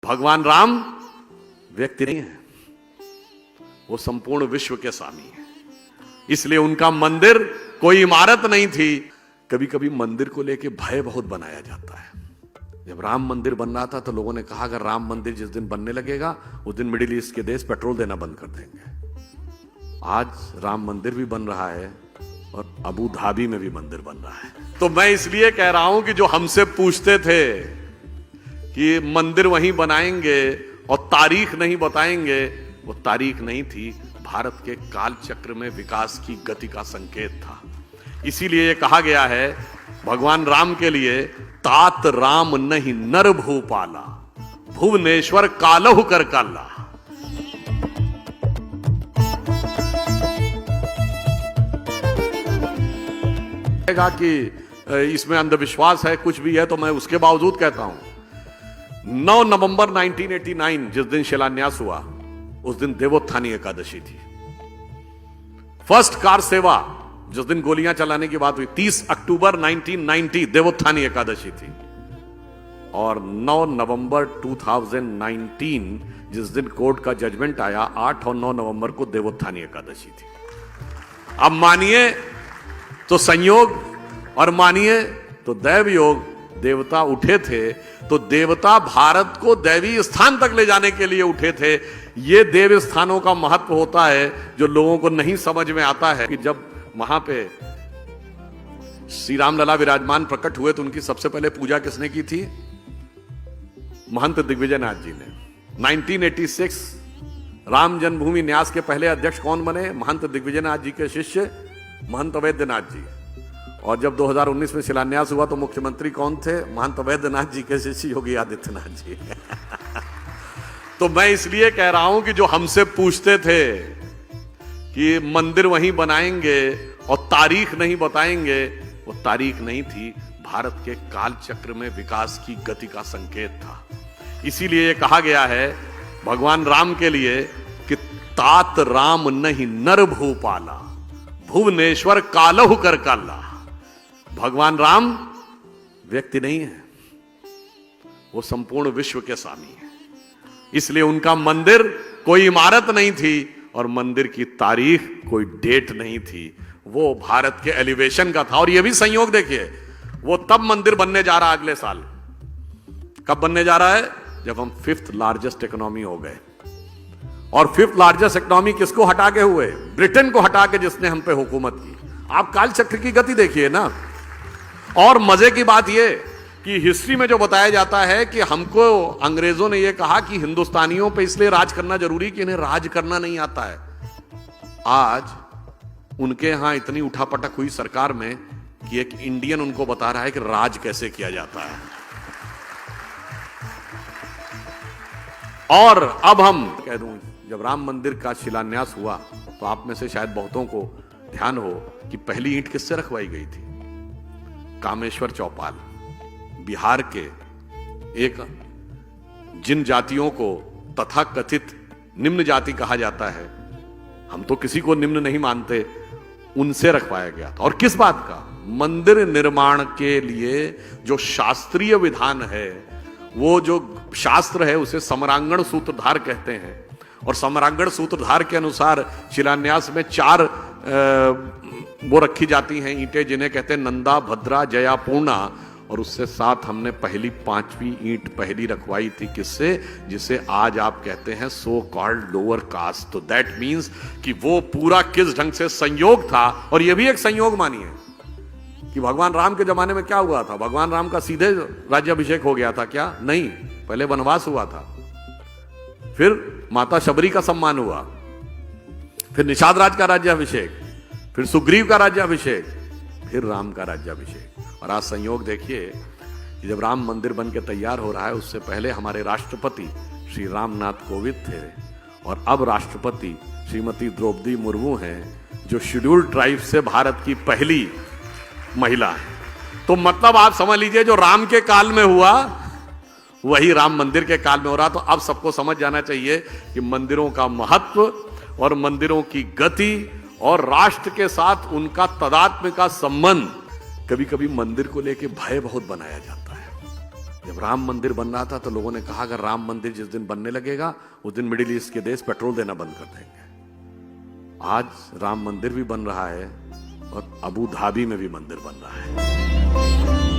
भगवान राम व्यक्ति नहीं है, वो संपूर्ण विश्व के स्वामी है। इसलिए उनका मंदिर कोई इमारत नहीं थी। कभी कभी मंदिर को लेके भय बहुत बनाया जाता है। जब राम मंदिर बन रहा था तो लोगों ने कहा अगर राम मंदिर जिस दिन बनने लगेगा उस दिन मिडिल ईस्ट के देश पेट्रोल देना बंद कर देंगे। आज राम मंदिर भी बन रहा है और अबू धाबी में भी मंदिर बन रहा है। तो मैं इसलिए कह रहा हूं कि जो हमसे पूछते थे कि मंदिर वहीं बनाएंगे और तारीख नहीं बताएंगे, वो तारीख नहीं थी, भारत के काल चक्र में विकास की गति का संकेत था। इसीलिए ये कहा गया है भगवान राम के लिए, तात राम नहीं नर भूपाला, भुवनेश्वर कालहु कर काला। कि इसमें अंधविश्वास है, कुछ भी है, तो मैं उसके बावजूद कहता हूं 9 नवंबर 1989 जिस दिन शिलान्यास हुआ उस दिन देवोत्थानी एकादशी थी। फर्स्ट कार सेवा जिस दिन गोलियां चलाने की बात हुई 30 अक्टूबर 1990 देवोत्थानी एकादशी थी। और 9 नवंबर 2019 जिस दिन कोर्ट का जजमेंट आया 8 और 9 नवंबर को देवोत्थानी एकादशी थी। अब मानिए तो संयोग और मानिए तो दैव योग। देवता उठे थे तो देवता भारत को दैवी स्थान तक ले जाने के लिए उठे थे। ये देव स्थानों का महत्व होता है जो लोगों को नहीं समझ में आता है कि जब वहां पे श्री राम लला विराजमान प्रकट हुए तो उनकी सबसे पहले पूजा किसने की थी? महंत दिग्विजयनाथ जी ने। 1986 राम जन्मभूमि न्यास के पहले अध्यक्ष कौन बने? महंत दिग्विजयनाथ जी के शिष्य महंत अवैधनाथ जी। और जब 2019 में शिलान्यास हुआ तो मुख्यमंत्री कौन थे? महंत अवैधनाथ जी के शिष्य योगी आदित्यनाथ जी। तो मैं इसलिए कह रहा हूं कि जो हमसे पूछते थे कि मंदिर वहीं बनाएंगे और तारीख नहीं बताएंगे, वो तारीख नहीं थी, भारत के काल चक्र में विकास की गति का संकेत था। इसीलिए ये कहा गया है भगवान राम के लिए कि तात राम नहीं नर भूपाला, भुवनेश्वर कालहु कर काला। भगवान राम व्यक्ति नहीं है, वो संपूर्ण विश्व के स्वामी है। इसलिए उनका मंदिर कोई इमारत नहीं थी और मंदिर की तारीख कोई डेट नहीं थी, वो भारत के एलिवेशन का था। और ये भी संयोग देखिए, वो तब मंदिर बनने जा रहा अगले साल। कब बनने जा रहा है? जब हम 5th लार्जेस्ट इकोनॉमी हो गए। और 5th लार्जेस्ट इकोनॉमी किसको हटा के हुए? ब्रिटेन को हटा के, जिसने हम पे हुकूमत की। आप काल चक्र की गति देखिए ना। और मजे की बात यह कि हिस्ट्री में जो बताया जाता है कि हमको अंग्रेजों ने यह कहा कि हिंदुस्तानियों पे इसलिए राज करना जरूरी कि इन्हें राज करना नहीं आता है। आज उनके यहां इतनी उठापटक हुई सरकार में कि एक इंडियन उनको बता रहा है कि राज कैसे किया जाता है। और अब हम कह दूं, जब राम मंदिर का शिलान्यास हुआ तो आप में से शायद बहुतों को ध्यान हो कि पहली ईंट किससे रखवाई गई थी? कामेश्वर चौपाल, बिहार के एक जिन जातियों को तथाकथित निम्न जाति कहा जाता है, हम तो किसी को निम्न नहीं मानते, उनसे रखवाया गया था। और किस बात का? मंदिर निर्माण के लिए जो शास्त्रीय विधान है, वो जो शास्त्र है उसे समरांगण सूत्रधार कहते हैं। और समरांगण सूत्रधार के अनुसार शिलान्यास में 4 वो रखी जाती हैं ईंटें, जिन्हें कहते हैं नंदा, भद्रा, जया, पूर्णा। और उससे साथ हमने पहली 5वीं ईंट पहली रखवाई थी। किससे? जिसे आज आप कहते हैं सो कॉल्ड लोअर कास्ट। तो दैट मीन्स कि वो पूरा किस ढंग से संयोग था। और यह भी एक संयोग मानिए कि भगवान राम के जमाने में क्या हुआ था? भगवान राम का सीधे राज्याभिषेक हो गया था क्या? नहीं, पहले वनवास हुआ था, फिर माता शबरी का सम्मान हुआ, फिर निषाद राज का राज्याभिषेक, फिर सुग्रीव का राज्याभिषेक, फिर राम का राज्याभिषेक। और आज संयोग देखिए कि जब राम मंदिर बन के तैयार हो रहा है, उससे पहले हमारे राष्ट्रपति श्री रामनाथ कोविंद थे और अब राष्ट्रपति श्रीमती द्रौपदी मुर्मू हैं, जो शेड्यूल्ड ट्राइब से भारत की पहली महिला है। तो मतलब आप समझ लीजिए, जो राम के काल में हुआ वही राम मंदिर के काल में हो रहा। तो अब सबको समझ जाना चाहिए कि मंदिरों का महत्व और मंदिरों की गति और राष्ट्र के साथ उनका तदात्म्य का संबंध, कभी कभी मंदिर को लेकर भय बहुत बनाया जाता है। जब राम मंदिर बन रहा था तो लोगों ने कहा अगर राम मंदिर जिस दिन बनने लगेगा उस दिन मिडिल ईस्ट के देश पेट्रोल देना बंद कर देंगे। आज राम मंदिर भी बन रहा है और अबू धाबी में भी मंदिर बन रहा है।